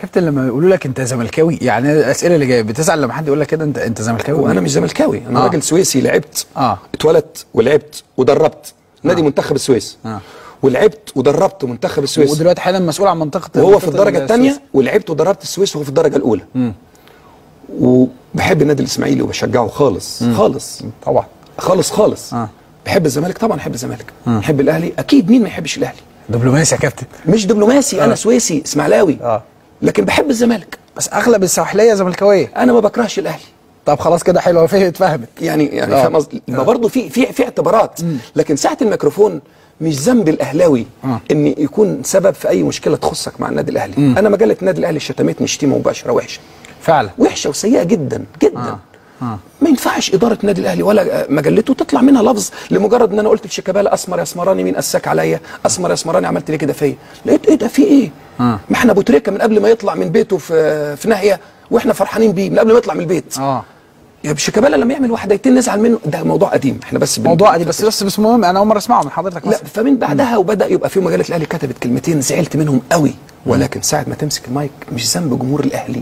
كابتن لما يقولوا لك انت زملكاوي، يعني الاسئله اللي جايه بتزعل لما حد يقول لك كده انت زملكاوي؟ وانا مش زملكاوي، انا راجل سويسي، لعبت اتولدت ولعبت ودربت نادي منتخب السويس ولعبت ودربت منتخب السويس، ودلوقتي حاليا مسؤول عن منطقه وهو في الدرجه الثانيه، ولعبت ودربت السويس وهو في الدرجه الاولى. وبحب النادي الاسماعيلي وبشجعه خالص خالص طبعا خالص. بحب الزمالك طبعا، بحب الزمالك. بحب الاهلي اكيد، مين ما يحبش الاهلي؟ دبلوماسي يا كابتن. مش دبلوماسي، انا سويسي اسماعيلاوي لكن بحب الزمالك. بس اغلب السواحليه زملكاويه. انا ما بكرهش الاهلي. طب خلاص كده حلوه، اتفهمت يعني فاهم قصدي؟ ما برضه في اعتبارات، لكن ساعه الميكروفون مش ذنب الاهلاوي ان يكون سبب في اي مشكله تخصك مع النادي الاهلي. انا مجله النادي الاهلي شتمتني شتيمه مباشره وحشه فعلا، وحشه وسيئه جدا جدا. ما ينفعش اداره النادي الاهلي ولا مجلته تطلع منها لفظ لمجرد ان انا قلت لشيكابالا اسمر يا اسمراني مين قساك عليا، اسمر يا اسمراني عملت ليه كده فيا؟ لقيت ايه ده، في ايه؟ ما احنا ابو تريكه من قبل ما يطلع من بيته في ناحيه واحنا فرحانين بيه من قبل ما يطلع من البيت. يا شيكابالا لما يعمل واحدتين نزعل منه، ده موضوع قديم. احنا بس موضوع قديم، بس مهم، انا اول مره اسمعه من حضرتك. لا، فمن بعدها وبدا يبقى في مجله الاهلي كتبت كلمتين زعلت منهم قوي، ولكن ساعه ما تمسك المايك مش ذنب جمهور الاهلي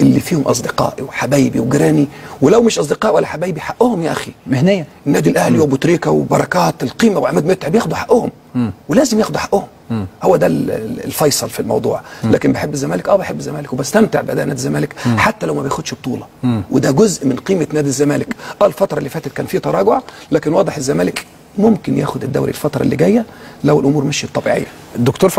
اللي فيهم اصدقائي وحبايبي وجيراني، ولو مش اصدقاء ولا حبايبي حقهم يا اخي مهنيا. النادي الاهلي وابو تريكه وبركات القيمه وعماد متعب ياخدوا حقهم، ولازم ياخدوا حقهم. هو ده الفيصل في الموضوع. لكن بحب الزمالك، بحب الزمالك وبستمتع باداء نادي الزمالك حتى لو ما بياخدش بطوله، وده جزء من قيمه نادي الزمالك. الفتره اللي فاتت كان في تراجع، لكن واضح الزمالك ممكن ياخد الدوري الفتره اللي جايه لو الامور مشيت طبيعيه. الدكتور